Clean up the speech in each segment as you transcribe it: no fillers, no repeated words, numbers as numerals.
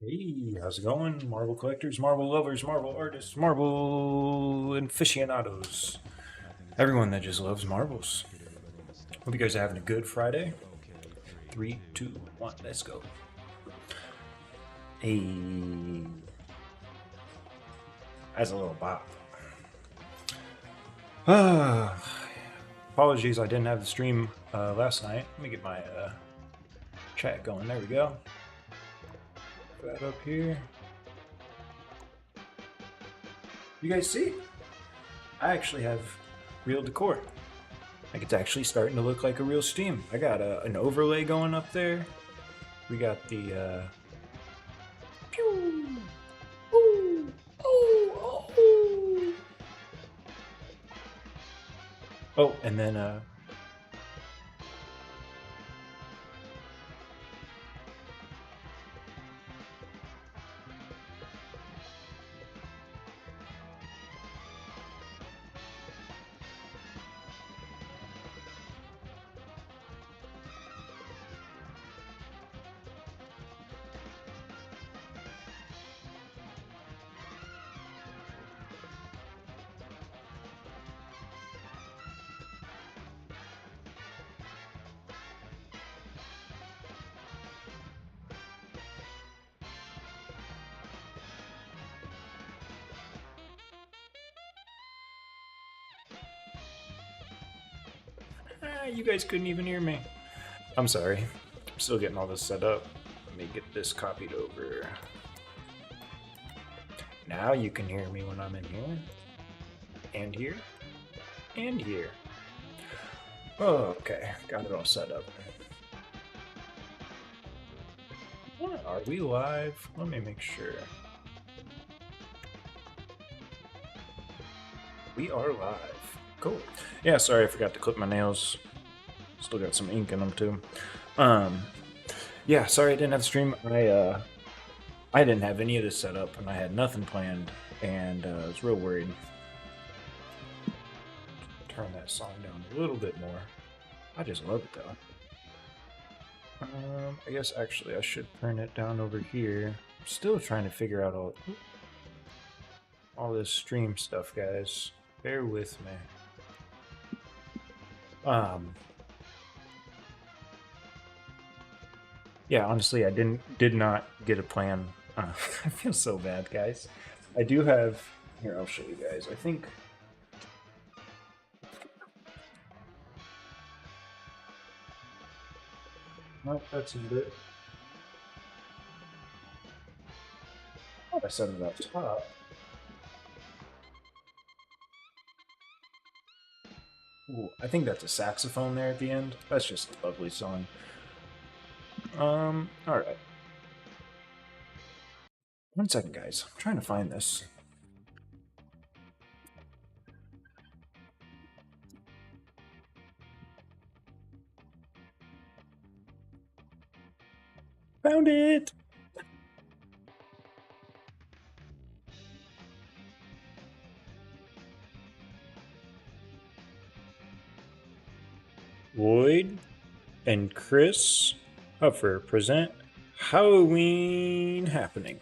Hey, how's it going? Marvel collectors, Marvel lovers, Marvel artists, Marvel aficionados. Everyone that just loves Marvels. Hope you guys are having a good Friday. 3, 2, 1, let's go. Hey, as a little bop. Apologies, I didn't have the stream last night. Let me get my chat going. There we go. Put that up here. You guys see? I actually have real decor. Like it's actually starting to look like a real stream. I got an overlay going up there. We got the pew, ooh, oh, oh. Oh, and then you guys couldn't even hear me. I'm sorry. I'm still getting all this set up. Let me get this copied over. Now you can hear me when I'm in here. And here. And here. Oh, okay, got it all set up. What, are we live? Let me make sure. We are live. Cool. Yeah, sorry I forgot to clip my nails. Still got some ink in them too. Yeah, sorry I didn't have the stream. I didn't have any of this set up and I had nothing planned and I was real worried. Turn that song down a little bit more. I just love it though. I guess actually I should turn it down over here. I'm still trying to figure out all this stream stuff, guys. Bear with me. Yeah, honestly, I did not get a plan. I feel so bad, guys. I do have. Here, I'll show you guys. I think. Nope, that's a bit. Oh, I set it up top. Ooh, I think that's a saxophone there at the end. That's just a lovely song. Alright. One second, guys. I'm trying to find this. Found it! Lloyd and Chris Huffer present Halloween Happening.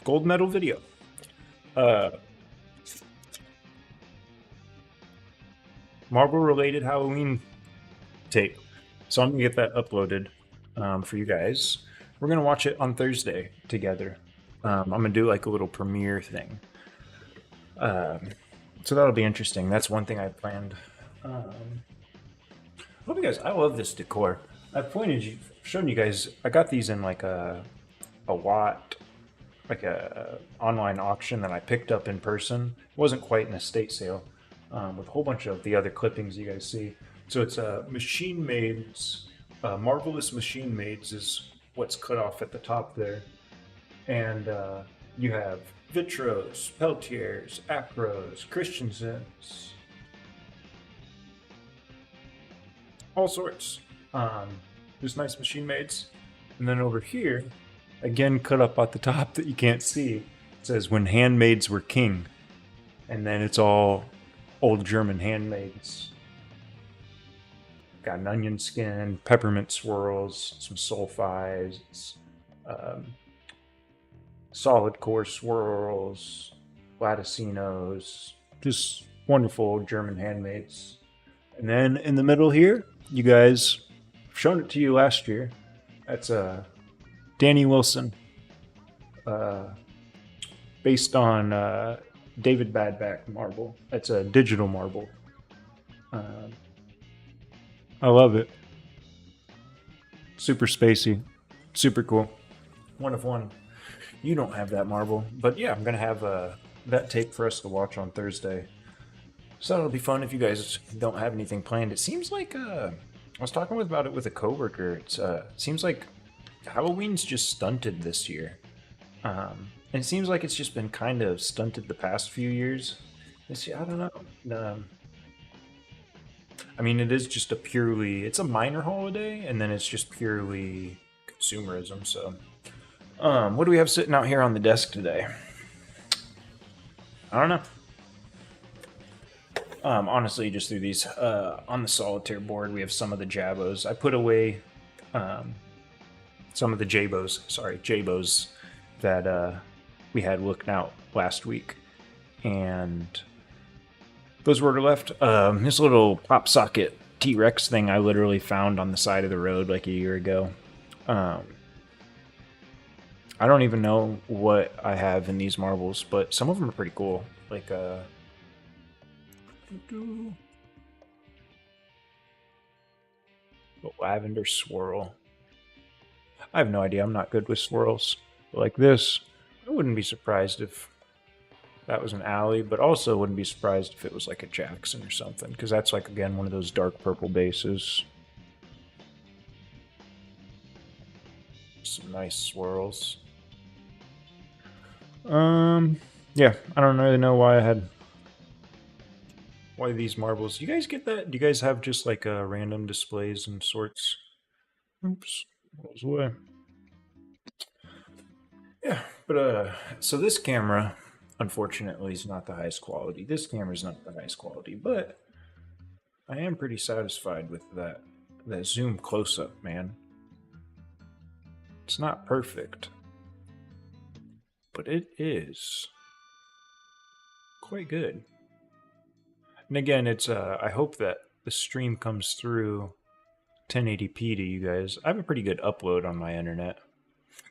Gold medal video. Marvel related Halloween tape. So I'm gonna get that uploaded for you guys. We're gonna watch it on Thursday together. I'm gonna do like a little premiere thing. So that'll be interesting. That's one thing I planned. Hope you guys. I love this decor. I've shown you guys. I got these in like a lot, like a online auction that I picked up in person. It wasn't quite an estate sale, with a whole bunch of the other clippings you guys see. So it's Machine Maids, Marvelous Machine Maids is what's cut off at the top there, and you have Vitros, Peltiers, Acros, Christiansens, all sorts. Just nice machine maids. And then over here, again cut up at the top that you can't see, it says when handmaids were king. And then it's all old German handmaids. Got an onion skin, peppermint swirls, some sulfides, solid core swirls, laticinos, just wonderful German handmaids. And then in the middle here, you guys, I've shown it to you last year. That's Danny Wilson, based on David Badback marble. That's a digital marble. I love it. Super spacey, super cool. One of one. You don't have that marble, but yeah, I'm gonna have that tape for us to watch on Thursday. So that'll be fun if you guys don't have anything planned. It seems like I was talking about it with a coworker. It seems like Halloween's just stunted this year, and it seems like it's just been kind of stunted the past few years. This year, I don't know. I mean, it is just it's a minor holiday, and then it's just purely consumerism. So, what do we have sitting out here on the desk today? I don't know. Honestly, just through these on the solitaire board, we have some of the Jabos. I put away some of the Jabos that we had looking out last week, and those were left. This little pop socket T-Rex thing I literally found on the side of the road like a year ago. I don't even know what I have in these marbles, but some of them are pretty cool. Like a lavender swirl. I have no idea. I'm not good with swirls. But like this, I wouldn't be surprised if that was an alley, but also wouldn't be surprised if it was like a Jackson or something, because that's like, again, one of those dark purple bases. Some nice swirls. Yeah, I don't really know why these marbles. You guys get that? Do you guys have just like random displays and sorts? Oops, rolls away. Yeah, but so this camera, unfortunately, is not the highest quality. This camera is not the highest quality, but I am pretty satisfied with that zoom close-up, man. It's not perfect, but it is quite good. And again, it's I hope that the stream comes through 1080p to you guys. I have a pretty good upload on my internet.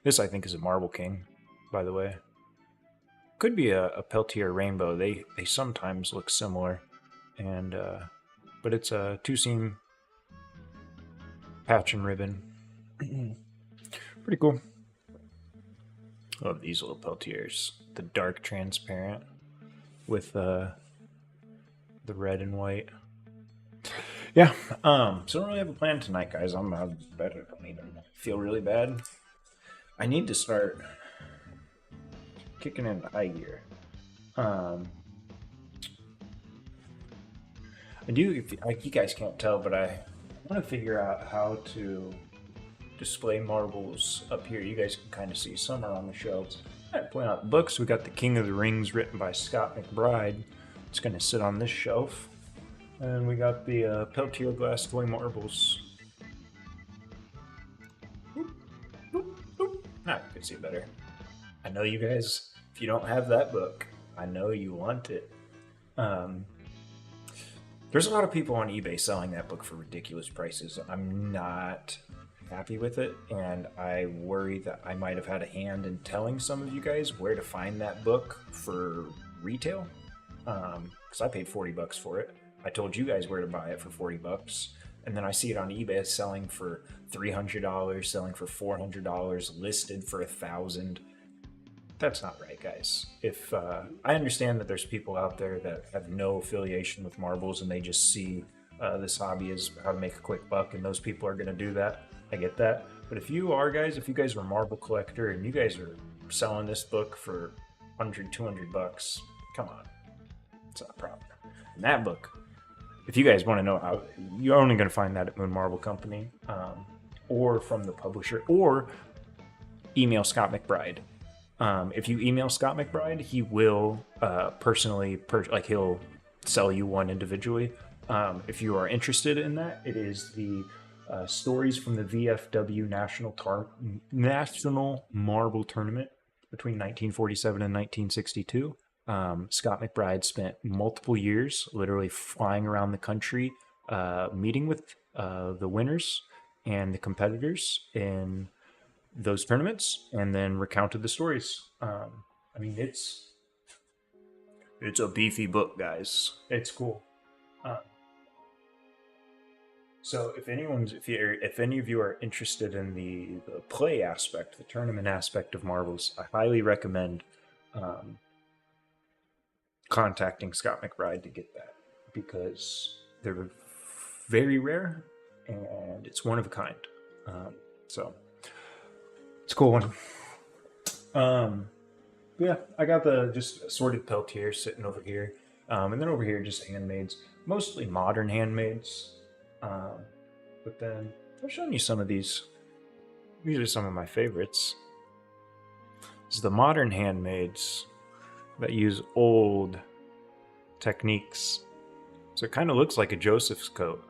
This, I think, is a Marble King, by the way. Could be a Peltier Rainbow. They sometimes look similar, and but it's a 2-seam patch and ribbon. Pretty cool. Love these little Peltiers. The dark transparent with the red and white. Yeah. So I don't really have a plan tonight, guys. I'm better. I don't even feel really bad. I need to start kicking into high gear. I do. You guys can't tell, but I want to figure out how to display marbles up here. You guys can kind of see some are on the shelves. I point out the books. We got The King of the Rings, written by Scott McBride. It's going to sit on this shelf. And we got the Peltier glass toy marbles. Now you can see better. I know you guys, if you don't have that book, I know you want it. There's a lot of people on eBay selling that book for ridiculous prices. I'm not happy with it, and I worry that I might have had a hand in telling some of you guys where to find that book for retail. Because I paid $40 for it. I told you guys where to buy it for $40. And then I see it on eBay selling for $300, selling for $400, listed for $1,000. That's not right, guys. If I understand that there's people out there that have no affiliation with marbles and they just see this hobby as how to make a quick buck, and those people are going to do that. I get that. But if you guys are a marble collector and you guys are selling this book for $100, $200, come on. It's not a problem. And that book, if you guys want to know how, you're only going to find that at Moon Marble Company, or from the publisher, or email Scott McBride. If you email Scott McBride, he will personally, he'll sell you one individually. If you are interested in that, it is the stories from the VFW National Marble Tournament between 1947 and 1962. Scott McBride spent multiple years literally flying around the country, meeting with the winners and the competitors in those tournaments, and then recounted the stories. I mean, it's a beefy book, guys. It's cool. Uh, so if any of you are interested in the play aspect, the tournament aspect of marbles, I highly recommend um, contacting Scott McBride to get that, because they're very rare and it's one of a kind. So it's a cool one. Yeah, I got the just assorted Peltier sitting over here, and then over here just handmaids, mostly modern handmaids. Um, but then I've shown you some of these. These are some of my favorites. This is the modern handmaids that use old techniques. So it kind of looks like a Joseph's coat.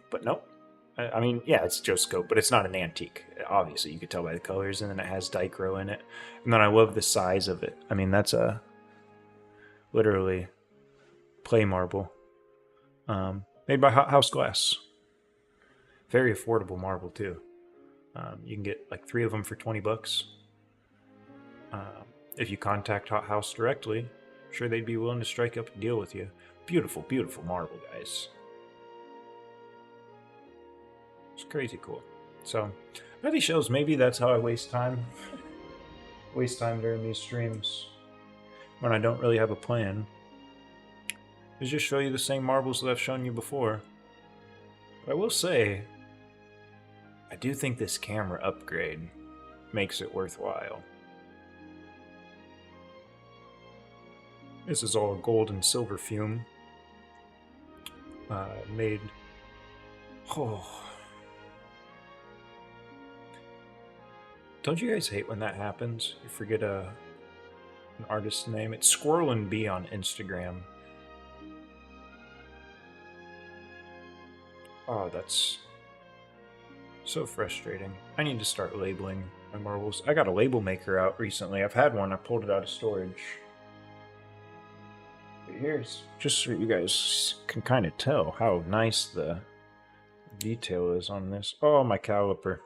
But nope. I mean, yeah, it's Joseph's coat, but it's not an antique. Obviously, you could tell by the colors, and then it has Dichro in it. And then I love the size of it. I mean, that's a literally play marble. Made by Hot House Glass. Very affordable marble, too. You can get like 3 of them for $20. If you contact Hot House directly, I'm sure they'd be willing to strike up a deal with you. Beautiful, beautiful marble, guys. It's crazy cool. So, maybe shows maybe that's how I waste time. Waste time during these streams when I don't really have a plan. Is just show you the same marbles that I've shown you before. But I will say, I do think this camera upgrade makes it worthwhile. This is all gold and silver fume. Made... Oh... Don't you guys hate when that happens? You forget an artist's name. It's Squirrel and Bee on Instagram. Oh, that's so frustrating. I need to start labeling my marbles. I got a label maker out recently. I've had one. I pulled it out of storage. But here's just so you guys can kind of tell how nice the detail is on this. Oh, my caliper.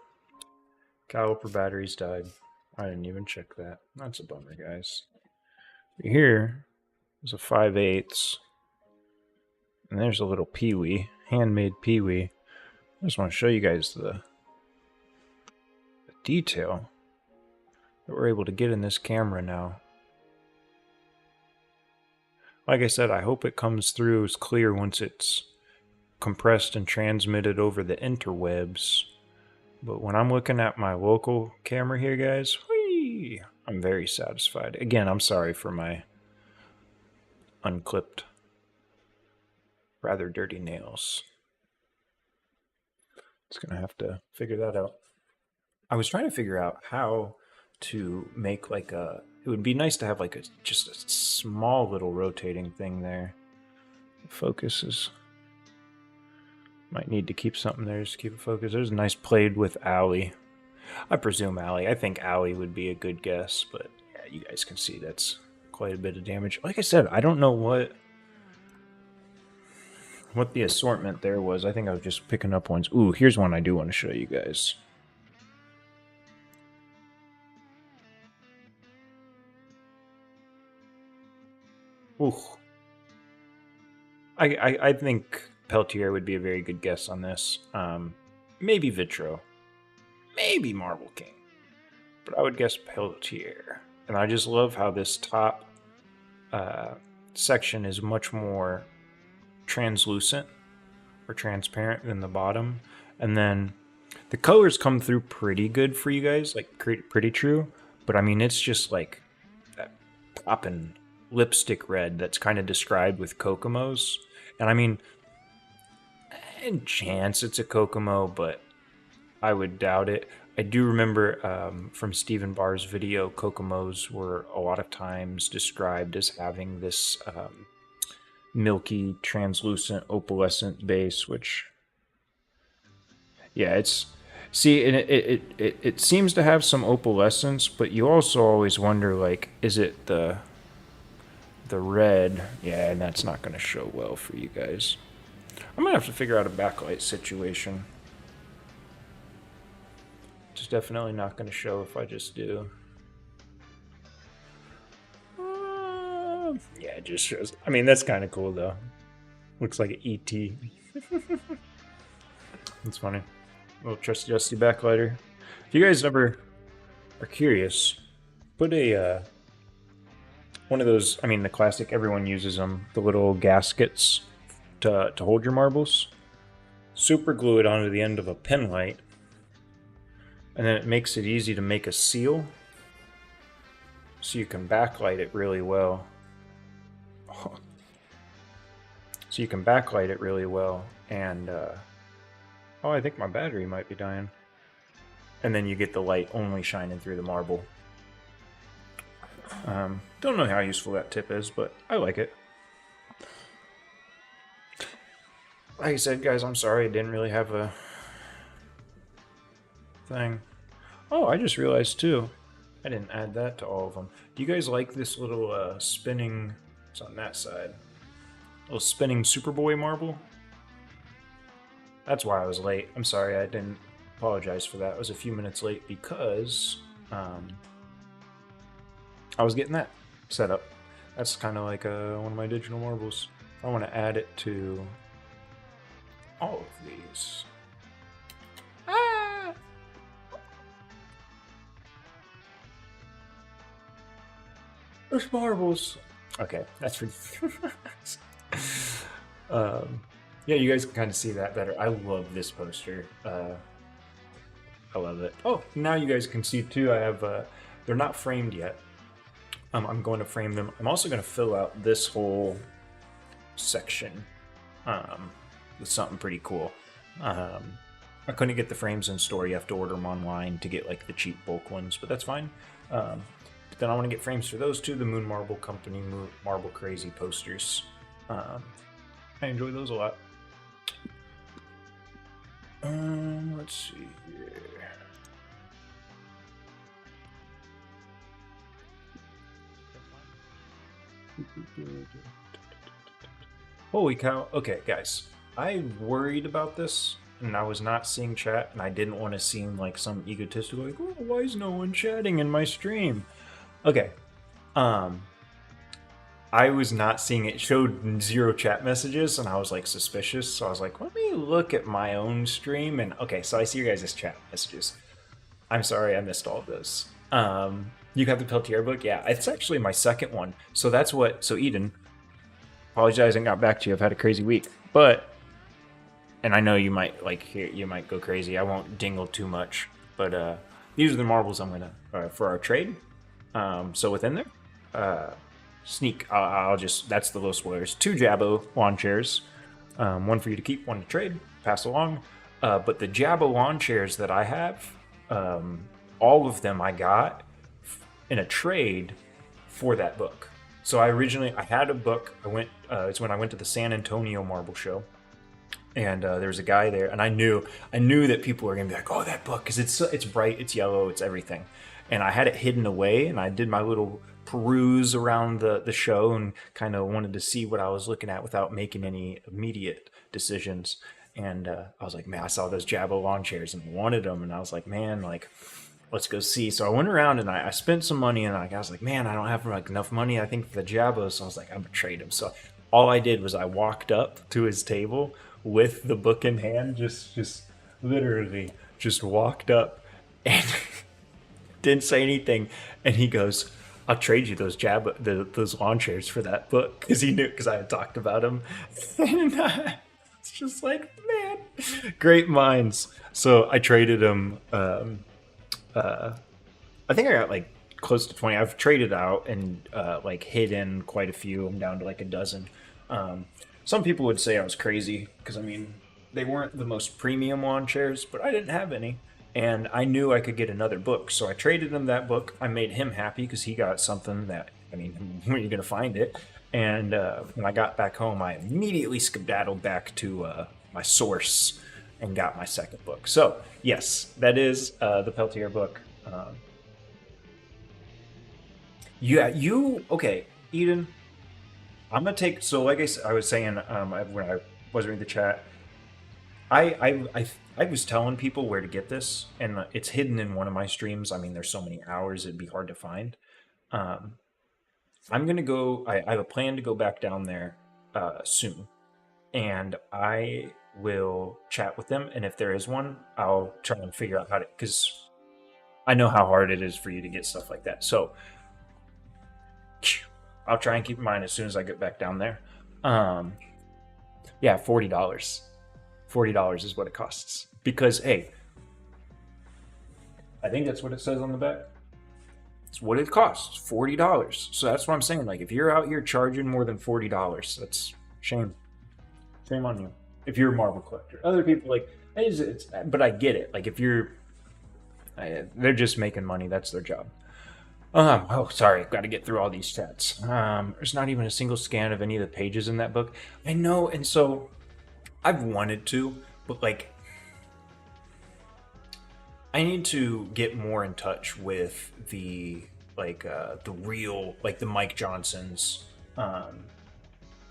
Caliper batteries died. I didn't even check that. That's a bummer, guys. Here is a 5/8. And there's a little peewee. Handmade peewee. I just want to show you guys the detail that we're able to get in this camera now. Like I said, I hope it comes through as clear once it's compressed and transmitted over the interwebs. But when I'm looking at my local camera here, guys, whee, I'm very satisfied. Again, I'm sorry for my unclipped, rather dirty nails. It's going to have to figure that out. I was trying to figure out how to make like a... It would be nice to have like just a small little rotating thing there. Focus is... Might need to keep something there just to keep it focused. There's a nice played with Allie. I presume Allie. I think Allie would be a good guess, but yeah, you guys can see that's quite a bit of damage. Like I said, I don't know what the assortment there was. I think I was just picking up ones. Ooh, here's one I do want to show you guys. Ooh. I think Peltier would be a very good guess on this. Maybe Vitro. Maybe Marble King. But I would guess Peltier. And I just love how this top section is much more translucent or transparent than the bottom. And then the colors come through pretty good for you guys, like pretty true. But I mean, it's just like that poppin' lipstick red that's kind of described with Kokomo's. And I mean, in chance it's a Kokomo, but I would doubt it. I do remember from Stephen Barr's video, Kokomos were a lot of times described as having this milky, translucent, opalescent base, which, yeah, it's, see, and it seems to have some opalescence, but you also always wonder, like, is it the red? Yeah, and that's not going to show well for you guys. I'm going to have to figure out a backlight situation. It's definitely not going to show if I just do. Yeah, it just shows. I mean, that's kind of cool, though. Looks like an ET. That's funny. Little trusty dusty backlighter. If you guys ever are curious, put a one of those. I mean, the classic. Everyone uses them. The little gaskets to hold your marbles. Super glue it onto the end of a pen light, and then it makes it easy to make a seal. So you can backlight it really well. So you can backlight it really well, and oh, I think my battery might be dying. And then you get the light only shining through the marble. Don't know how useful that tip is, but I like it. Like I said, guys, I'm sorry I didn't really have a thing. Oh, I just realized too, I didn't add that to all of them. Do you guys like this little spinning, it's on that side, little spinning Superboy marble? That's why I was late. I'm sorry, I didn't apologize for that. I was a few minutes late because I was getting that set up. That's kind of like one of my digital marbles. I want to add it to all of these. Ah! There's marbles. Okay, that's for yeah, you guys can kind of see that better. I love this poster. I love it. Oh, now you guys can see too. I have they're not framed yet. I'm going to frame them. I'm also going to fill out this whole section with something pretty cool. I couldn't get the frames in store. You have to order them online to get like the cheap bulk ones, but that's fine. But then I want to get frames for those two, the Moon Marble Company Marble Crazy posters. I enjoy those a lot. Let's see here. Holy cow. Okay, guys. I worried about this, and I was not seeing chat, and I didn't want to seem like some egotistical, like, oh, why is no one chatting in my stream? Okay. I was not seeing it. It showed 0 chat messages, and I was like suspicious. So I was like, let me look at my own stream. And okay, so I see your guys' chat messages. I'm sorry I missed all of those. You have the Peltier book? Yeah, it's actually my second one. So that's what, so Eden, apologize and got back to you. I've had a crazy week. But, and I know you might like hear, you might go crazy. I won't dingle too much. But these are the marbles I'm gonna, for our trade. So within there, sneak, I'll just, that's the little spoilers. 2 Jabbo lawn chairs, one for you to keep, one to trade, pass along. But the Jabbo lawn chairs that I have, all of them I got in a trade for that book. So I had a book. I went, it's when I went to the San Antonio Marble Show, and there was a guy there, and I knew that people were gonna be like, oh, that book, because it's bright, it's yellow, it's everything. And I had it hidden away, and I did my little peruse around the show and kind of wanted to see what I was looking at without making any immediate decisions. And I was like, man, I saw those Jabbo lawn chairs and I wanted them, and I was like, man, like, let's go see. So I went around and I spent some money, and I was like, man, I don't have like enough money, I think, for the Jabbo. So I was like, I'm gonna trade him. So all I did was I walked up to his table with the book in hand, just literally just walked up and didn't say anything. And he goes, I'll trade you those those lawn chairs for that book, because he knew, because I had talked about him. And it's just like, man, great minds. So I traded him. I think I got like close to 20. I've traded out and like hid in quite a few. I'm down to like a dozen. Some people would say I was crazy because, I mean, they weren't the most premium lawn chairs, but I didn't have any. And I knew I could get another book. So I traded him that book. I made him happy because he got something that, I mean, where are you going to find it? And when I got back home, I immediately skedaddled back to my source and got my second book. So yes, that is the Peltier book. Yeah, you okay, Eden? I'm gonna take. So like I was saying when I was reading the chat, I was telling people where to get this, and it's hidden in one of my streams. I mean, there's so many hours, it'd be hard to find. Um, I'm gonna go. I have a plan to go back down there soon, and I will chat with them. And if there is one, I'll try and figure out how to. Because I know how hard it is for you to get stuff like that. So I'll try and keep in mind as soon as I get back down there. Yeah, $40. $40 is what it costs. Because hey, I think that's what it says on the back. It's what it costs, $40. So that's what I'm saying. Like, if you're out here charging more than $40, that's shame. Shame on you. If you're a Marvel collector, other people like but I get it. Like, if you're, they're just making money. That's their job. Oh, sorry. Got to get through all these chats. There's not even a single scan of any of the pages in that book. I know, and so I've wanted to, but like, I need to get more in touch with the real, like the Mike Johnsons,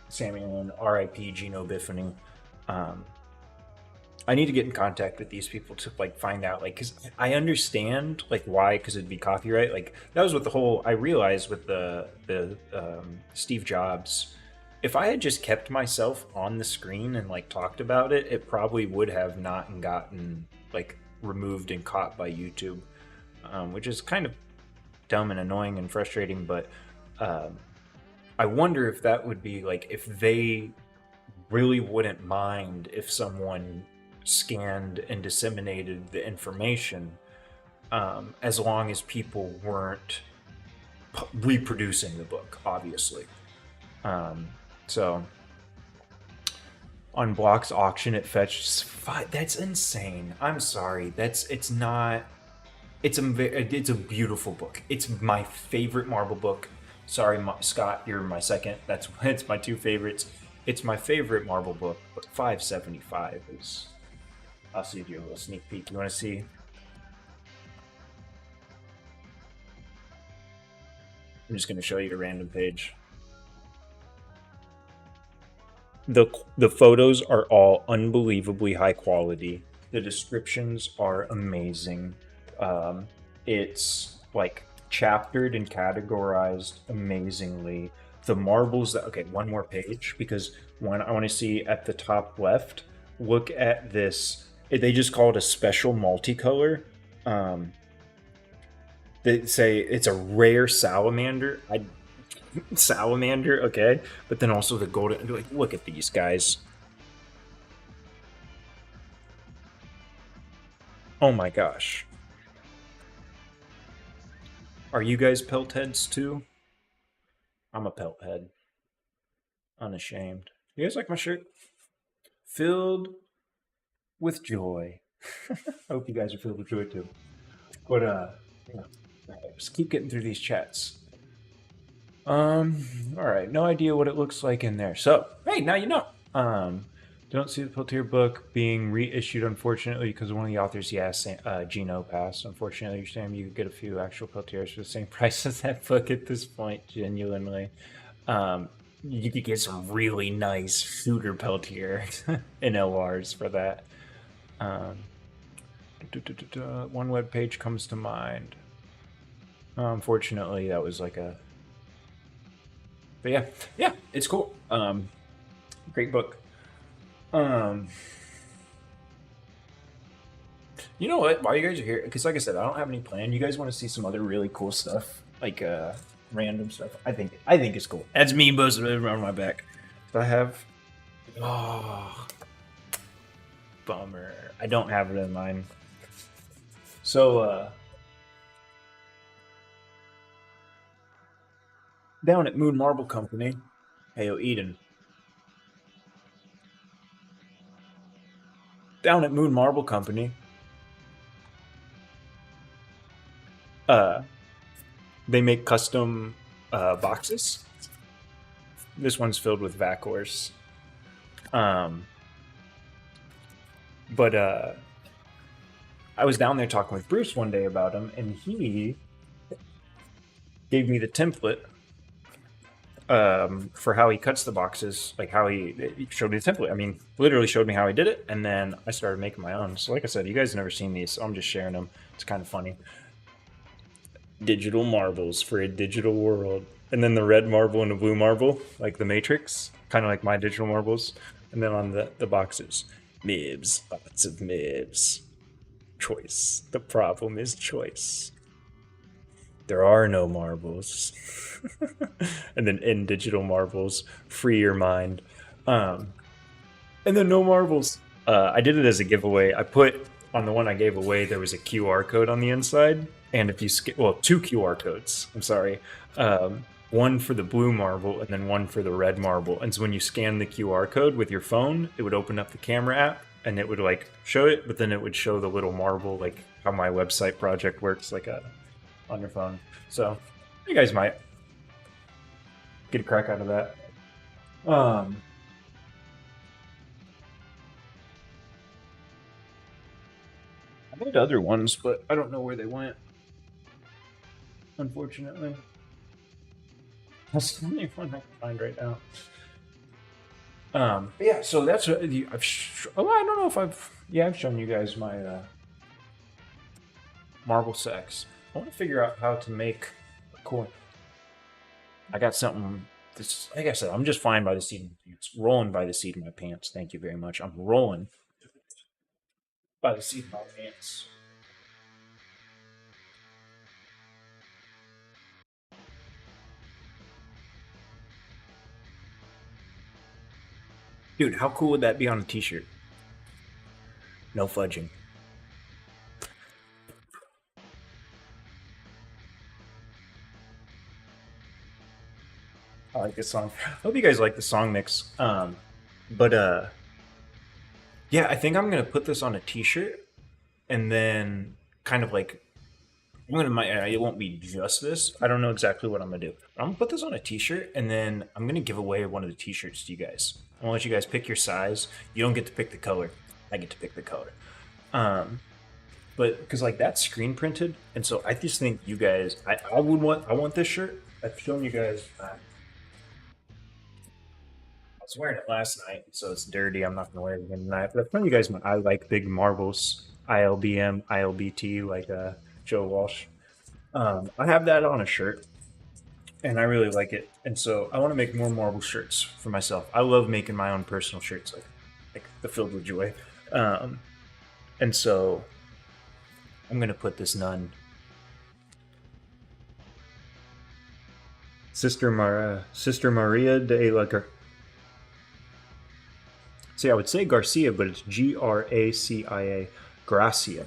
Samuel and R.I.P. Gino Biffany. I need to get in contact with these people to like find out, like, because I understand like why, because it'd be copyright. Like that was what the whole I realized with the Steve Jobs. If I had just kept myself on the screen and like talked about it, it probably would have not gotten like removed and caught by YouTube, which is kind of dumb and annoying and frustrating. But I wonder if that would be like if they really wouldn't mind if someone scanned and disseminated the information, as long as people weren't reproducing the book, obviously. So on Block's auction, it fetched that's insane. I'm sorry. It's not. It's a beautiful book. It's my favorite Marvel book. Sorry, Scott, you're my second. It's my two favorites. It's my favorite Marvel book, but 575 is. I'll see you a little sneak peek. You want to see? I'm just going to show you a random page. The photos are all unbelievably high quality. The descriptions are amazing. It's like chaptered and categorized amazingly. The marbles that okay, one more page because one I want to see at the top left. Look at this. They just call it a special multicolor. They say it's a rare salamander. Salamander, okay, but then also the golden. Like, look at these guys. Oh my gosh. Are you guys pelt heads too? I'm a pelt head. Unashamed. You guys like my shirt? Filled with joy. I hope you guys are filled with joy too. But yeah. Just keep getting through these chats. All right, no idea what it looks like in there. So, hey, now you know. Don't see the Peltier book being reissued, unfortunately, because one of the authors, Gino passed. Unfortunately, Sam, you could get a few actual Peltiers for the same price as that book at this point, genuinely. You could get some really nice shooter Peltier in LRs for that. One web page comes to mind. Unfortunately, that was like a... But yeah, it's cool. Great book. You know what? While you guys are here, because like I said, I don't have any plan. You guys want to see some other really cool stuff, like random stuff? I think it's cool. That's me boasting around my back. Do I have? Oh, bummer. I don't have it in mine. So down at Moon Marble Company, heyo Eden. Down at Moon Marble Company, they make custom boxes. This one's filled with Vacors. But I was down there talking with Bruce one day about him, and he gave me the template for how he cuts the boxes, like how he showed me the template. I mean, literally showed me how he did it, and then I started making my own. So like I said, you guys have never seen these, so I'm just sharing them. It's kind of funny. Digital marbles for a digital world. And then the red marble and the blue marble, like the Matrix, kind of like my digital marbles. And then on the boxes, Mibs, lots of Mibs. Choice. The problem is choice. There are no marbles. And then in digital marbles, free your mind. And then no marbles. I did it as a giveaway. I put on the one I gave away, there was a QR code on the inside. And if you well, 2 QR codes, I'm sorry. One for the blue marble and then one for the red marble. And so when you scan the QR code with your phone, it would open up the camera app and it would like show it, but then it would show the little marble, like how my website project works, like on your phone. So you guys might get a crack out of that. I made other ones, but I don't know where they went. Unfortunately, that's the only one I can find right now. Yeah, so that's what I don't know if I've shown you guys my marble sacks. I want to figure out how to make a coin. I got something. This, like I said, I'm just flying by the seat of my pants, rolling by the seat of my pants. Thank you very much. I'm rolling by the seat of my pants. Dude, how cool would that be on a t-shirt? No fudging. I like this song. I hope you guys like the song mix. But yeah, I think I'm gonna put this on a t-shirt and then kind of like it won't be just this. I don't know exactly what I'm gonna do. But I'm gonna put this on a t-shirt and then I'm gonna give away one of the t-shirts to you guys. I'm gonna let you guys pick your size. You don't get to pick the color. I get to pick the color. But because like that's screen printed, and so I just think you guys, I want this shirt. I've shown you guys. I was wearing it last night, so it's dirty. I'm not gonna wear it again tonight. But I've shown you guys I like big marbles. ILBM, ILBT, like Joe Walsh. I have that on a shirt, and I really like it. And so I want to make more marble shirts for myself. I love making my own personal shirts, like the Filled with Joy. And so I'm gonna put this nun, Sister Maria de la See, I would say Garcia, but it's Gracia. Gracia.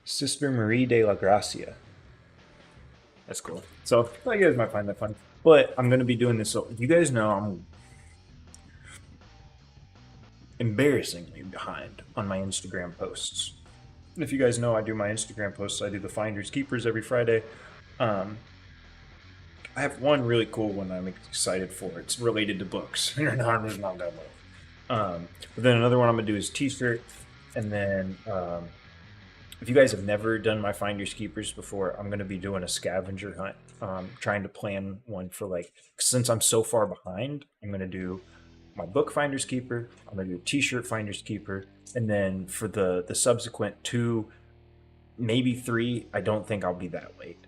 Sister Marie de la Gracia. That's cool. So you guys might find that funny. But I'm gonna be doing this. So you guys know I'm embarrassingly behind on my Instagram posts. If you guys know, I do my Instagram posts. I do the Finders Keepers every Friday. I have one really cool one I'm excited for. It's related to books. Not that much. But then another one I'm gonna do is t-shirt, and then if you guys have never done my Finders Keepers before, I'm gonna be doing a scavenger hunt. Trying to plan one for since I'm so far behind, I'm gonna do my book Finders Keeper. I'm gonna do a t-shirt Finders Keeper, and then for the subsequent 2, maybe 3, I don't think I'll be that late.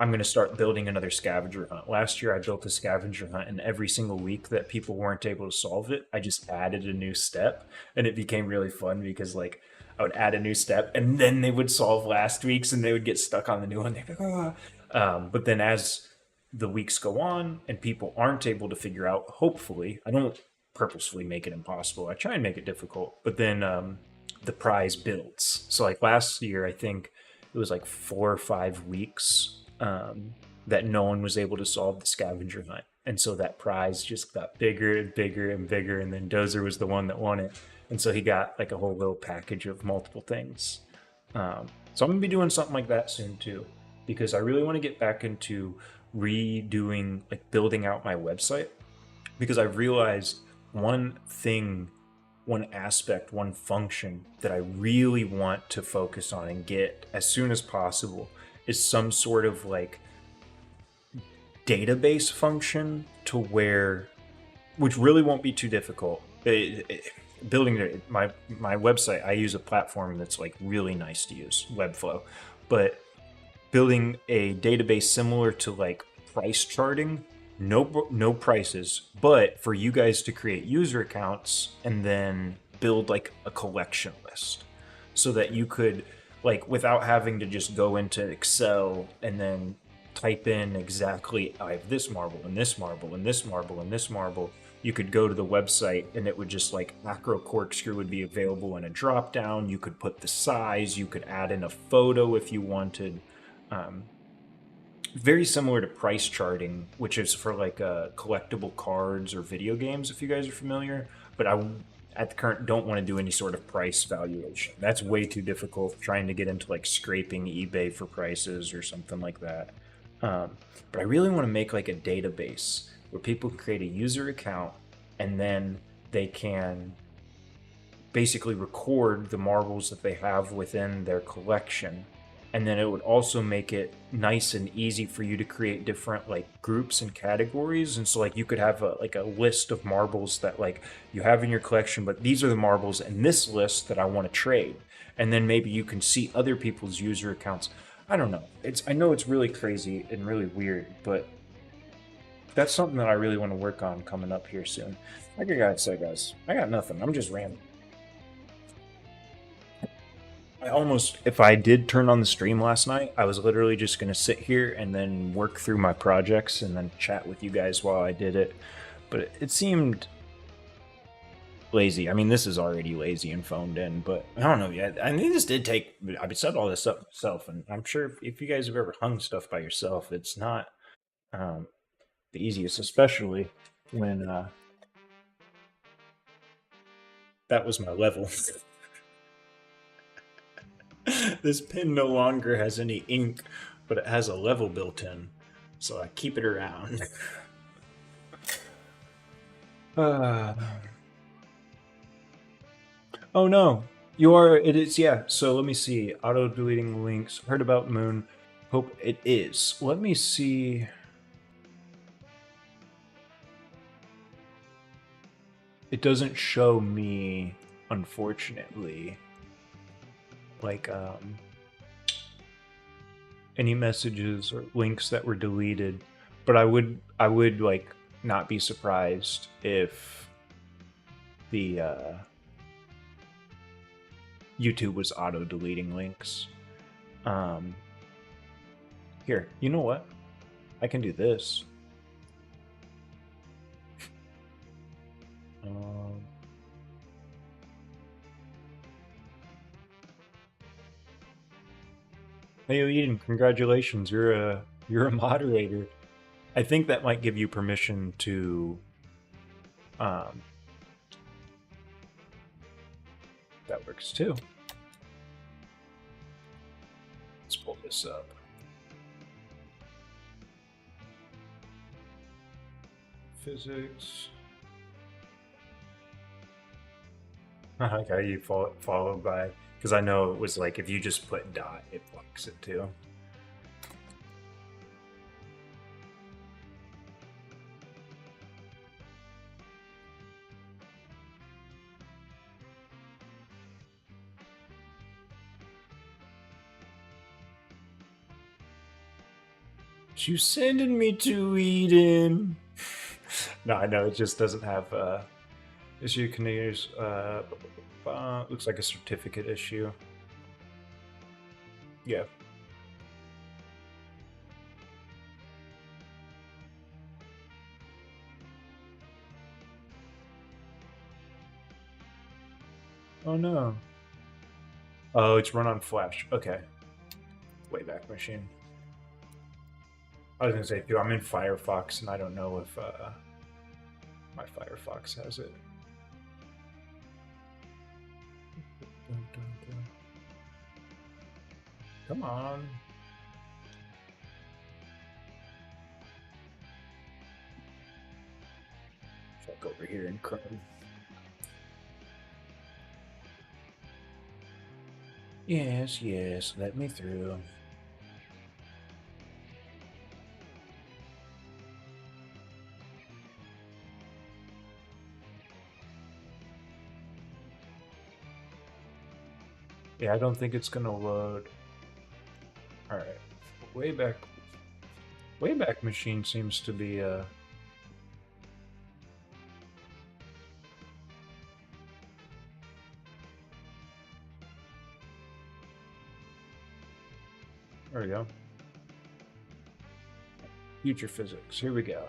I'm going to start building another scavenger hunt. Last year, I built a scavenger hunt, and every single week that people weren't able to solve it, I just added a new step, and it became really fun because I would add a new step, and then they would solve last week's, and they would get stuck on the new one. They'd be like, ah. But then as the weeks go on, and people aren't able to figure out, hopefully, I don't purposefully make it impossible. I try and make it difficult, but then the prize builds. So last year, I think it was 4 or 5 weeks that no one was able to solve the scavenger hunt. And so that prize just got bigger and bigger and bigger. And then Dozer was the one that won it. And so he got a whole little package of multiple things. So I'm going to be doing something like that soon too, because I really want to get back into redoing, like building out my website, because I realized one thing, one aspect, one function that I really want to focus on and get as soon as possible is some sort of like database function to where, which really won't be too difficult. Building my website, I use a platform that's like really nice to use, Webflow, but building a database similar to like price charting, no prices, but for you guys to create user accounts and then build like a collection list so that you could, like, without having to just go into Excel and then type in exactly, I have this marble and this marble and this marble and this marble. You could go to the website and it would just like macro corkscrew would be available in a drop down. You could put the size, you could add in a photo if you wanted. Very similar to price charting, which is for like collectible cards or video games, if you guys are familiar. But I, at the current, don't want to do any sort of price valuation. That's way too difficult, trying to get into like scraping eBay for prices or something like that. But I really want to make like a database where people can create a user account and then they can basically record the marbles that they have within their collection. And then it would also make it nice and easy for you to create different like groups and categories. And so like you could have a list of marbles that like you have in your collection, but these are the marbles in this list that I want to trade. And then maybe you can see other people's user accounts. I don't know. I know it's really crazy and really weird, but that's something that I really want to work on coming up here soon. Like I gotta say, guys, I got nothing. I'm just rambling. I almost, if I did turn on the stream last night, I was literally just going to sit here and then work through my projects and then chat with you guys while I did it. But it seemed lazy. I mean, this is already lazy and phoned in, but I don't know yet. I mean, this did take, I set all this up myself, and I'm sure if you guys have ever hung stuff by yourself, it's not the easiest, especially when that was my level. This pin no longer has any ink, but it has a level built in, so I keep it around. Oh no, you are. It is, yeah. So let me see. Auto deleting links. Heard about Moon. Hope it is. Let me see. It doesn't show me, unfortunately, like any messages or links that were deleted, but I would like not be surprised if the YouTube was auto deleting links. Here, you know what? I can do this. Hey Eden, congratulations! You're a moderator. I think that might give you permission to that works too. Let's pull this up. Physics. I like how you followed by, because I know it was like if you just put dot, it blocks it too. You sending me to Eden? No, I know it just doesn't have issue continues. Looks like a certificate issue. Yeah. Oh no. Oh, it's run on Flash. Okay. Wayback Machine. I was gonna say too, I'm in Firefox and I don't know if my Firefox has it. Come on. back over here in Chrome. Yes, yes, let me through. Yeah, I don't think it's gonna load. All right, Wayback Machine seems to be There we go. Future physics. Here we go.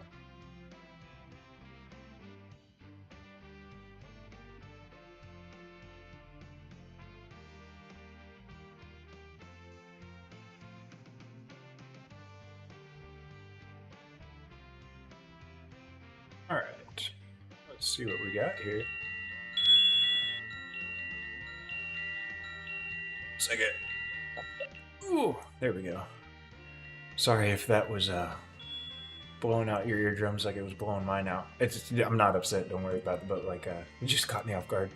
All right. Let's see what we got here. Second. Ooh, there we go. Sorry if that was blowing out your eardrums like it was blowing mine out. I'm not upset. Don't worry about it. But like, it just caught me off guard.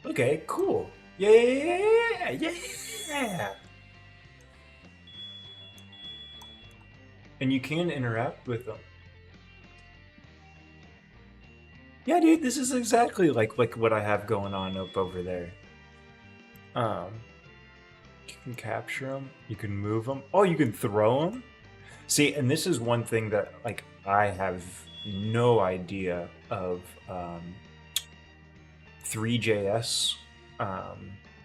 Okay, cool. Yeah. And you can interact with them. Yeah, dude, this is exactly like what I have going on up over there. You can capture them. You can move them. Oh, you can throw them. See, and this is one thing that like I have no idea of. 3JS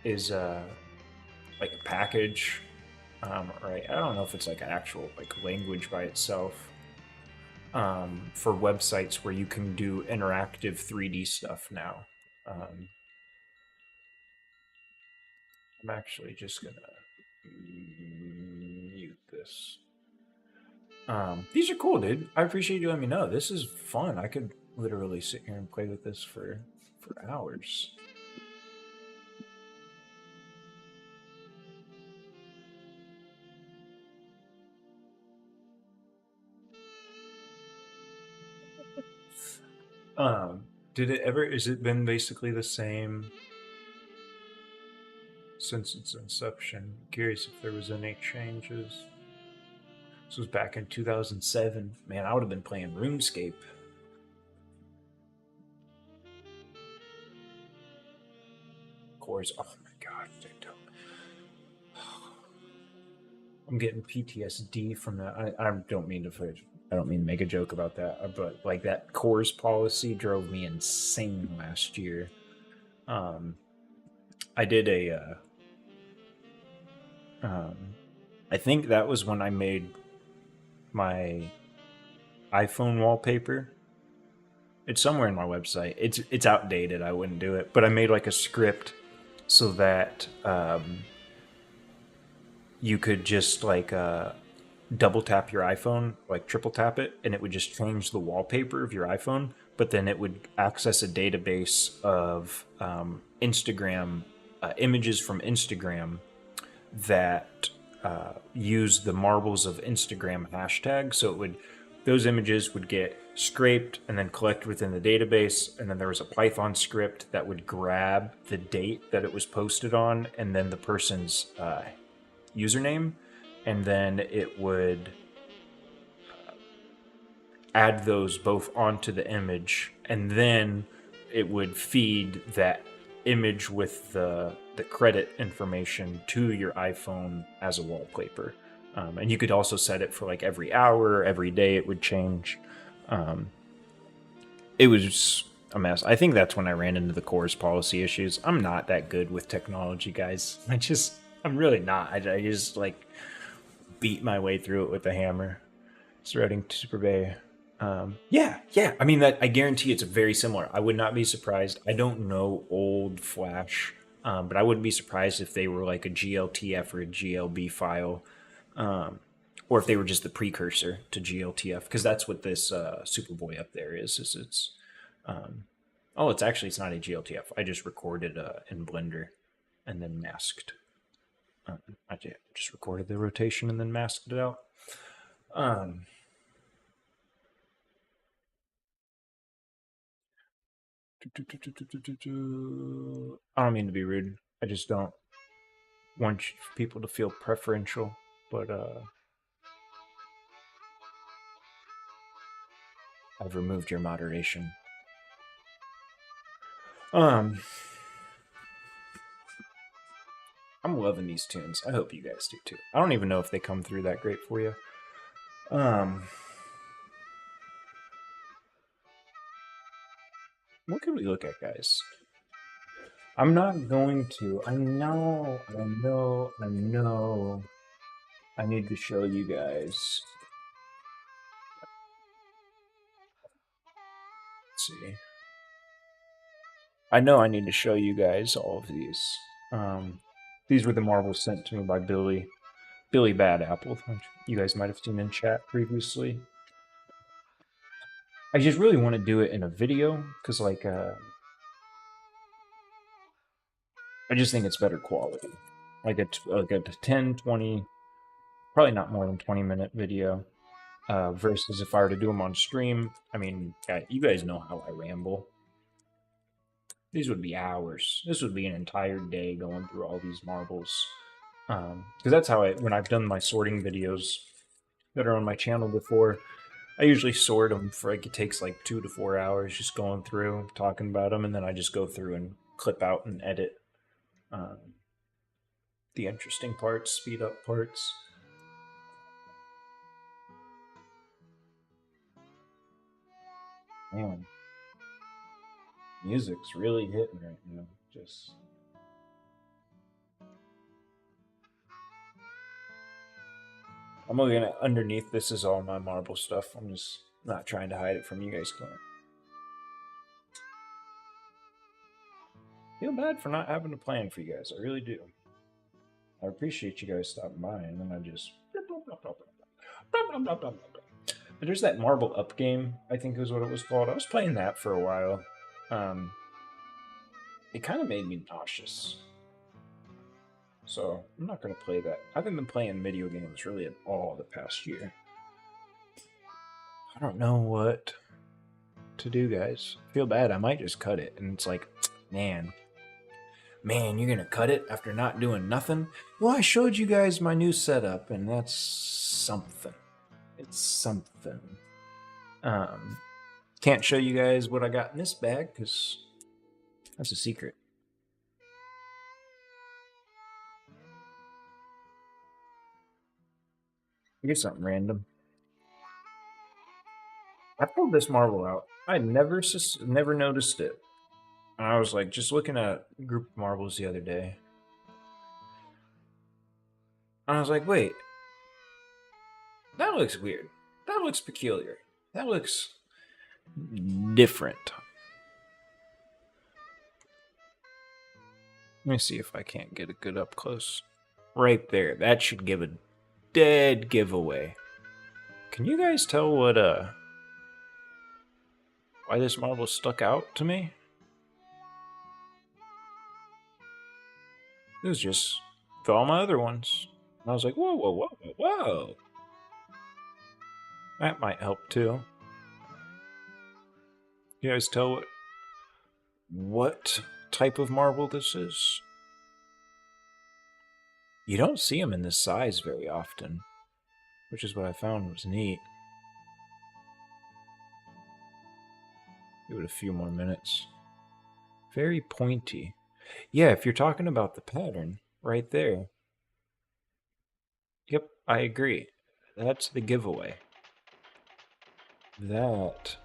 is like a package, right? I don't know if it's like an actual like language by itself for websites where you can do interactive 3D stuff now. I'm actually just gonna mute this. These are cool, dude. I appreciate you letting me know. This is fun. I could literally sit here and play with this for hours. Did it ever? Is it been basically the same since its inception? Curious if there was any changes. This was back in 2007. Man, I would have been playing RuneScape. Cores. Oh my god, I'm getting PTSD from that. I don't mean to make a joke about that, but like that cores policy drove me insane last year. I did I think that was when I made my iPhone wallpaper. It's somewhere in my website. It's outdated. I wouldn't do it, but I made like a script so that you could just like double tap your iPhone, like triple tap it, and it would just change the wallpaper of your iPhone. But then it would access a database of Instagram images from Instagram that use the marbles of Instagram hashtag. So it would those images would get scraped and then collected within the database, and then there was a Python script that would grab the date that it was posted on and then the person's username, and then it would add those both onto the image, and then it would feed that image with the credit information to your iPhone as a wallpaper. And you could also set it for like every hour, every day it would change. It was a mess. I think that's when I ran into the cores policy issues. I'm not that good with technology, guys. I'm really not. I just like beat my way through it with a hammer. Threading to Super Bay. Yeah. I mean, that I guarantee it's very similar. I would not be surprised. I don't know old Flash, but I wouldn't be surprised if they were like a GLTF or a GLB file, or if they were just the precursor to GLTF, because that's what this Superboy up there is. It's it's not a GLTF. I just recorded in Blender and then masked. I just recorded the rotation and then masked it out. I don't mean to be rude. I just don't want people to feel preferential, but I've removed your moderation. I'm loving these tunes. I hope you guys do too. I don't even know if they come through that great for you. What can we look at, guys? I'm not going to. I know. I need to show you guys. Let's see. I know I need to show you guys all of these. These were the marbles sent to me by Billy Bad Apple, which you guys might have seen in chat previously. I just really want to do it in a video because, like, I just think it's better quality. Like a 10, 20, probably not more than 20-minute video versus if I were to do them on stream. I mean, you guys know how I ramble. These would be hours. This would be an entire day going through all these marbles. Because that's how when I've done my sorting videos that are on my channel before, I usually sort them for like, it takes like 2 to 4 hours just going through, talking about them, and then I just go through and clip out and edit the interesting parts, speed up parts. Man, music's really hitting right now. Just I'm looking at underneath. This is all my marble stuff. I'm just not trying to hide it from you guys. Feel bad for not having a plan for you guys. I really do. I appreciate you guys stopping by, and then I just. But there's that Marble Up game, I think is what it was called. I was playing that for a while. It kind of made me nauseous. So I'm not going to play that. I haven't been playing video games really at all the past year. I don't know what to do, guys. I feel bad. I might just cut it. And it's like, man, you're going to cut it after not doing nothing? Well, I showed you guys my new setup, and that's something. It's something. Can't show you guys what I got in this bag because that's a secret. Here's something random. I pulled this marble out. I never noticed it. And I was like just looking at a group of marbles the other day. And I was like, wait. That looks weird. That looks peculiar. That looks different. Let me see if I can't get a good up close. Right there. That should give a dead giveaway. Can you guys tell what why this marble stuck out to me? It was just for all my other ones. And I was like, whoa. That might help too. You guys tell what type of marble this is? You don't see them in this size very often, which is what I found was neat. Give it a few more minutes. Very pointy. Yeah, if you're talking about the pattern, right there. Yep, I agree. That's the giveaway. That.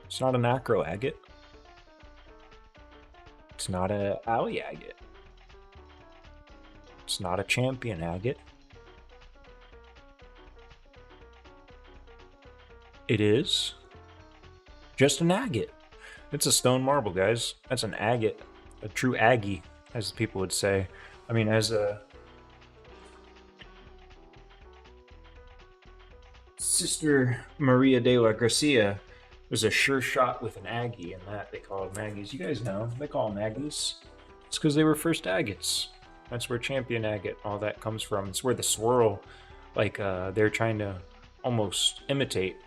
It's not an acro agate. It's not a alley agate. It's not a champion agate. It is just an agate. It's a stone marble, guys. That's an agate. A true Aggie, as people would say. I mean, as a Sister Maria de la Gracia was a sure shot with an Aggie, and that they call them Aggies. You guys know, they call them Aggies. It's because they were first agates. That's where champion agate, all that comes from. It's where the swirl, like they're trying to almost imitate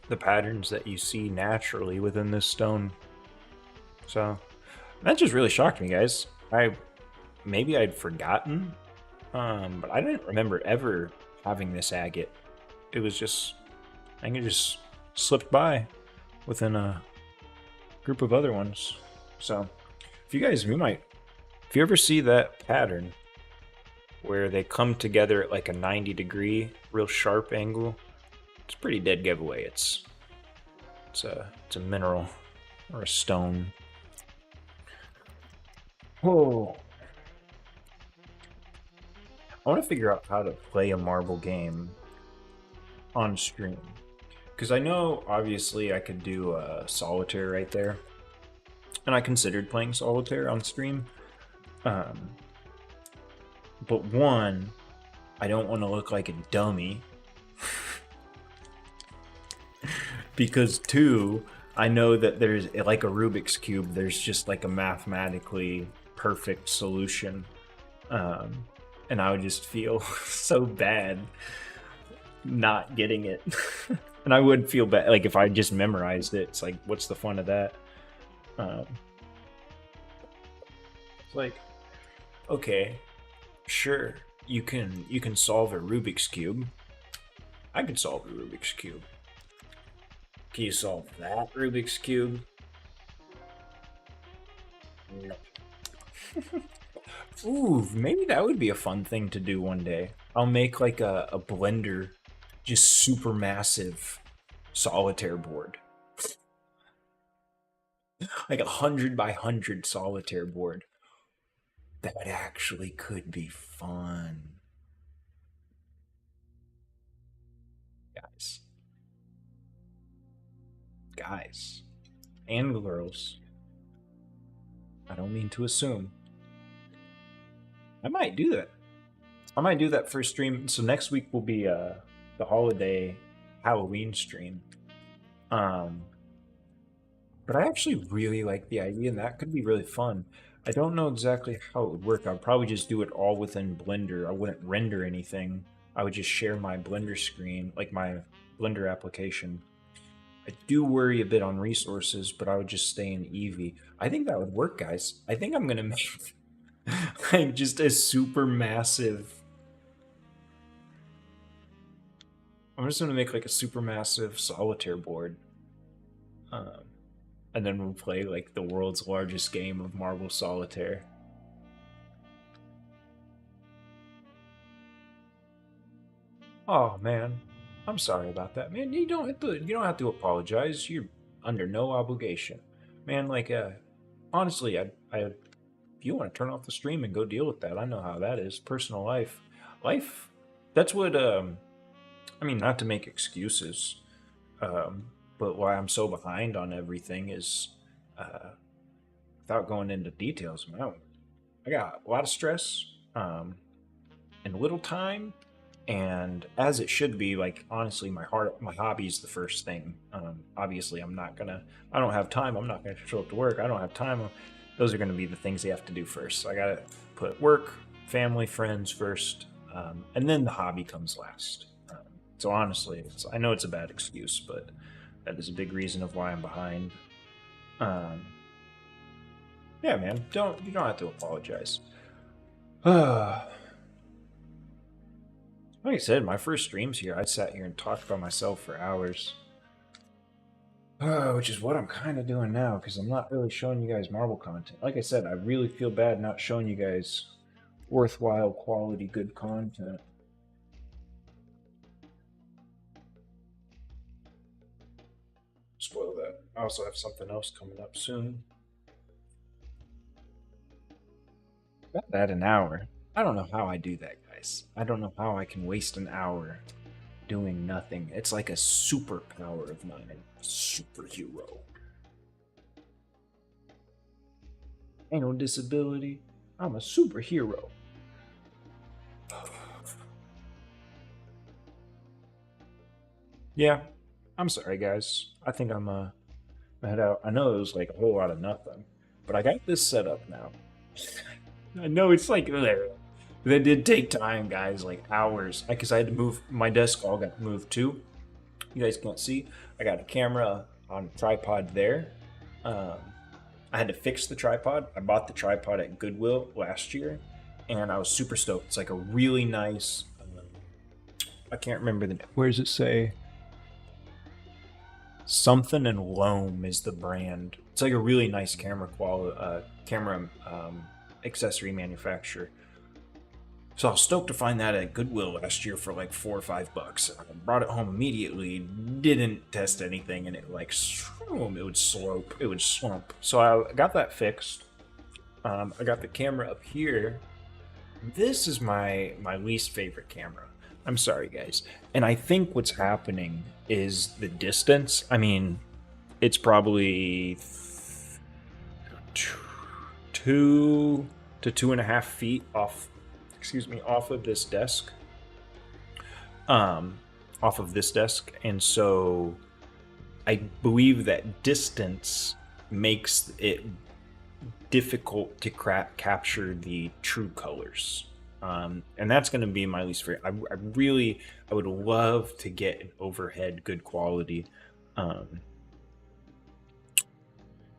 the patterns that you see naturally within this stone. So that just really shocked me, guys. Maybe I'd forgotten, but I didn't remember ever having this agate. It was just, I think it just slipped by within a group of other ones. So if you ever see that pattern where they come together at like a 90-degree, real sharp angle, it's a pretty dead giveaway. It's a mineral or a stone. Oh, I want to figure out how to play a marble game on stream, because I know obviously I could do solitaire right there, and I considered playing solitaire on stream. But one, I don't want to look like a dummy. Because two, I know that there's like a Rubik's Cube, there's just like a mathematically perfect solution. And I would just feel so bad not getting it. And I would feel bad, like if I just memorized it, it's like, what's the fun of that? It's like, okay, sure, you can solve a Rubik's Cube. I could solve a Rubik's Cube. Can you solve that Rubik's Cube? No. Ooh, maybe that would be a fun thing to do one day. I'll make like a blender, just super massive solitaire board. Like 100 by 100 solitaire board. That actually could be fun. Guys. Guys. And girls. I don't mean to assume. I might do that. I might do that first stream. So next week will be the holiday Halloween stream. But I actually really like the idea, and that could be really fun. I don't know exactly how it would work. I'd probably just do it all within Blender. I wouldn't render anything. I would just share my Blender screen, like my Blender application. I do worry a bit on resources, but I would just stay in Eevee. I think that would work, guys. I think I'm gonna make like just a super massive. I'm just gonna make like a super massive solitaire board. And then we'll play like the world's largest game of Marble Solitaire. Oh man, I'm sorry about that, man. You don't have to apologize. You're under no obligation, man. Like, honestly, if you want to turn off the stream and go deal with that, I know how that is. Personal life. That's what. I mean, not to make excuses, but why I'm so behind on everything is, without going into details, man, I got a lot of stress, and little time, and as it should be. Like honestly, my hobby is the first thing. Obviously, I don't have time. I'm not gonna show up to work. I don't have time. Those are gonna be the things you have to do first. So I gotta put work, family, friends first, and then the hobby comes last. So honestly, I know it's a bad excuse, but that is a big reason of why I'm behind. Yeah, man, you don't have to apologize. Like I said, my first streams here, I sat here and talked by myself for hours. Which is what I'm kind of doing now, because I'm not really showing you guys marble content. Like I said, I really feel bad not showing you guys worthwhile, quality, good content. Spoil that. I also have something else coming up soon. About that an hour. I don't know how I do that, guys. I don't know how I can waste an hour doing nothing. It's like a superpower of mine. Superhero. Ain't no disability. I'm a superhero. Yeah, I'm sorry, guys. I think I'm head out. I know it was like a whole lot of nothing, but I got this set up now. I know it's like that did take time, guys, like hours. Because I had to move my desk. All got moved too. You guys can't see. I got a camera on a tripod there. Um, I had to fix the tripod. I bought the tripod at Goodwill last year, and I was super stoked. It's like a really nice. I can't remember the. Where does it say? Something and Loam is the brand. It's like a really nice camera accessory manufacturer. So I was stoked to find that at Goodwill last year for like $4 or $5. I brought it home immediately, didn't test anything, and it like it would slope, it would slump. So I got that fixed. I got the camera up here. This is my least favorite camera. I'm sorry, guys. And I think what's happening is the distance. I mean, it's probably 2 to 2.5 feet off. Excuse me, off of this desk. Off of this desk, and so I believe that distance makes it difficult to capture the true colors. And that's going to be my least favorite. I would love to get an overhead good quality. And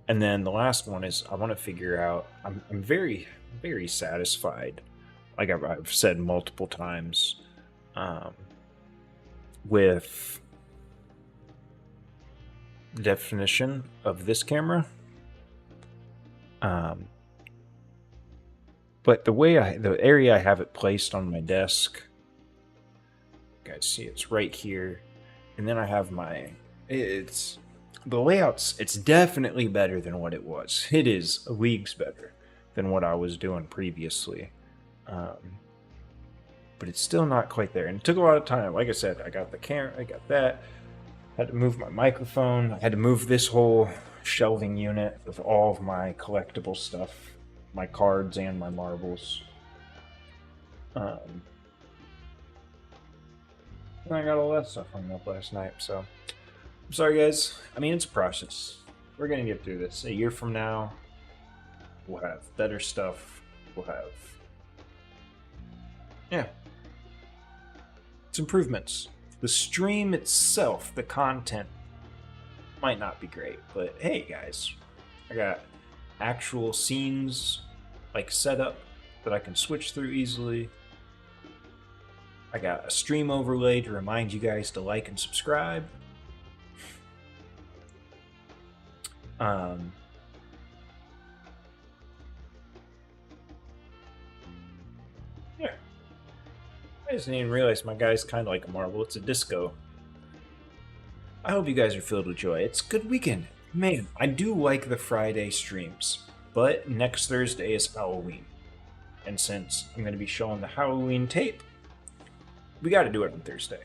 then the last one is I want to figure out. I'm very, very satisfied, like I've said multiple times, with the definition of this camera. But the area I have it placed on my desk, you guys see it's right here, and then I have the layout's, it's definitely better than what it was. It is leagues better than what I was doing previously. But it's still not quite there, and it took a lot of time. Like I said, I got the camera, I got that, I had to move my microphone, I had to move this whole shelving unit with all of my collectible stuff, my cards and my marbles. And I got all that stuff hung up last night, so I'm sorry, guys. I mean, it's a process. We're gonna get through this. A year from now, we'll have better stuff. We'll have, yeah, it's improvements. The stream itself, the content, might not be great, but hey, guys, I got actual scenes like set up that I can switch through easily. I got a stream overlay to remind you guys to like and subscribe. Yeah. I just didn't even realize my guy's kind of like a marble. It's a disco. I hope you guys are filled with joy. It's a good weekend. Man, I do like the Friday streams, but next Thursday is Halloween. And since I'm going to be showing the Halloween tape, we got to do it on Thursday.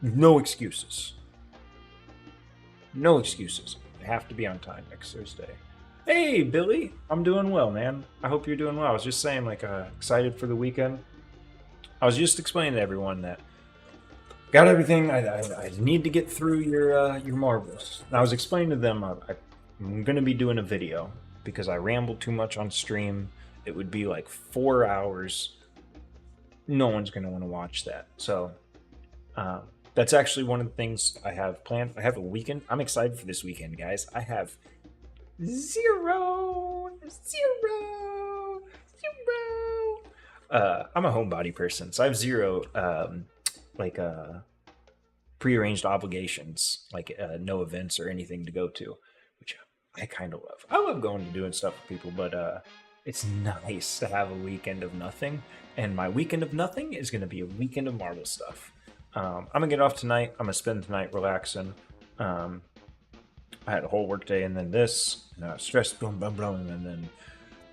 No excuses. No excuses. I have to be on time next Thursday. Hey, Billy. I'm doing well, man. I hope you're doing well. I was just saying, like, excited for the weekend. I was just explaining to everyone that got everything. I need to get through your marbles. And I was explaining to them I'm going to be doing a video because I rambled too much on stream. It would be like 4 hours. No one's going to want to watch that. So that's actually one of the things I have planned. I have a weekend. I'm excited for this weekend, guys. I have zero. I'm a homebody person, so I have zero prearranged obligations, like no events or anything to go to, which I kind of love. I love going and doing stuff with people, but it's nice to have a weekend of nothing. And my weekend of nothing is going to be a weekend of Marvel stuff. I'm going to get off tonight. I'm going to spend the night relaxing. I had a whole work day and then this, stress, boom, boom, boom, and then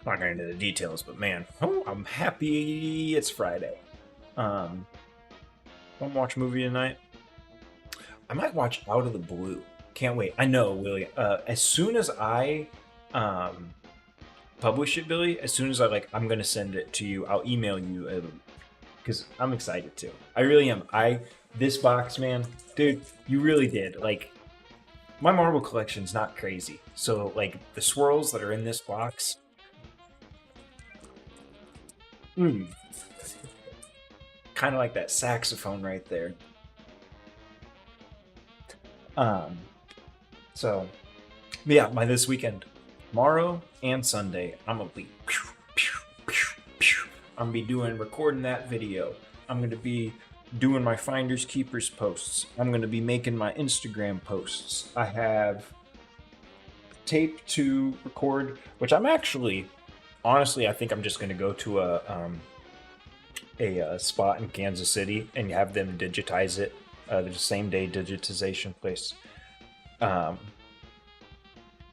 I'm not going into the details, but man, I'm happy it's Friday. Want to watch a movie tonight? I might watch Out of the Blue. Can't wait. I know, Willie. As soon as I publish it, Billy, as soon as I'm going to send it to you, I'll email you because I'm excited too. I really am. This box, man, dude, you really did. Like, my Marvel collection's not crazy. So, like, the swirls that are in this box, Kind of like that saxophone right there. So, yeah, by this weekend, tomorrow and Sunday, I'm gonna be recording that video. I'm gonna be doing my finders keepers posts. I'm gonna be making my Instagram posts. I have tape to record, which I'm actually, honestly, I think I'm just gonna go to a spot in Kansas City and have them digitize it. There's a same day digitization place.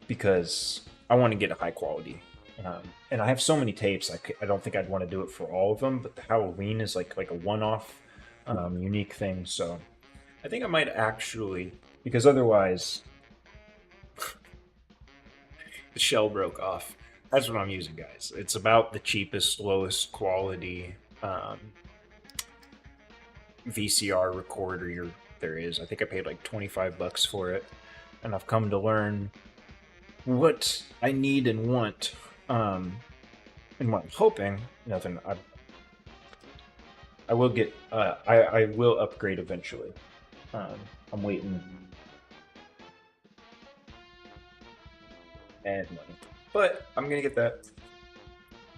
Because I want to get a high quality. And I have so many tapes, I don't think I'd want to do it for all of them, but the Halloween is like a one-off, unique thing. So I think I might actually, because otherwise the shell broke off. That's what I'm using, guys. It's about the cheapest, lowest quality VCR recorder there is. I think I paid like $25 for it, and I've come to learn what I need and want, and what I'm hoping. Nothing. I will get. I will upgrade eventually. I'm waiting. And money, but I'm gonna get that.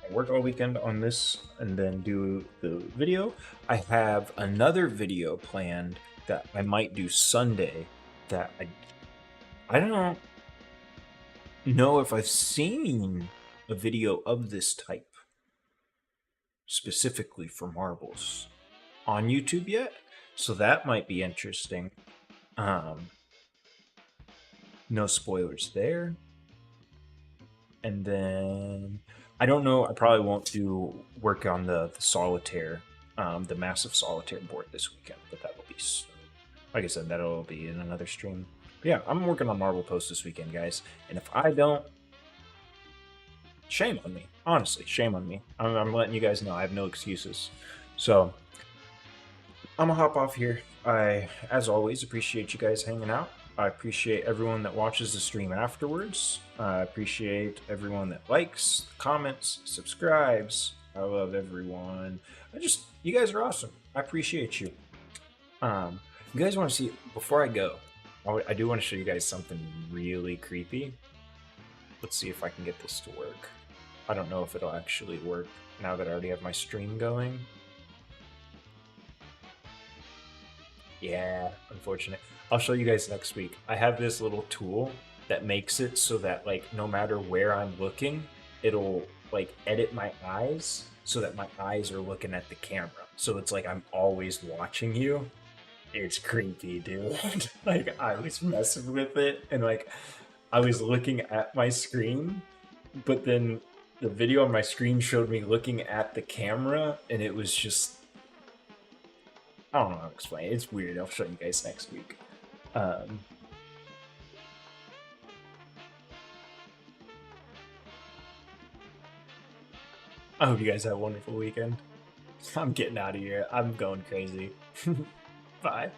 I work all weekend on this and then do the video. I have another video planned that I might do Sunday. That I don't know if I've seen a video of this type specifically for marbles on YouTube yet, so that might be interesting. No spoilers there. And then I don't know, I probably won't do work on the solitaire, the massive solitaire board this weekend, but that will be, like I said, that'll be in another stream. But yeah, I'm working on marble posts this weekend, guys, and if I don't, shame on me. Honestly, shame on me. I'm letting you guys know I have no excuses. So I'm gonna hop off here. I, as always, appreciate you guys hanging out. I appreciate everyone that watches the stream afterwards. I appreciate everyone that likes, comments, subscribes. I love everyone. You guys are awesome. I appreciate you. You guys want to see, before I go, I do want to show you guys something really creepy. Let's see if I can get this to work. I don't know if it'll actually work now that I already have my stream going. Yeah, unfortunate. I'll show you guys next week. I have this little tool that makes it so that, like, no matter where I'm looking, it'll, like, edit my eyes so that my eyes are looking at the camera. So it's like I'm always watching you. It's creepy, dude. Like, I was messing with it, and, like, I was looking at my screen, but then the video on my screen showed me looking at the camera, and it was just, I don't know how to explain it. It's weird. I'll show you guys next week. I hope you guys have a wonderful weekend. I'm getting out of here. I'm going crazy. Bye.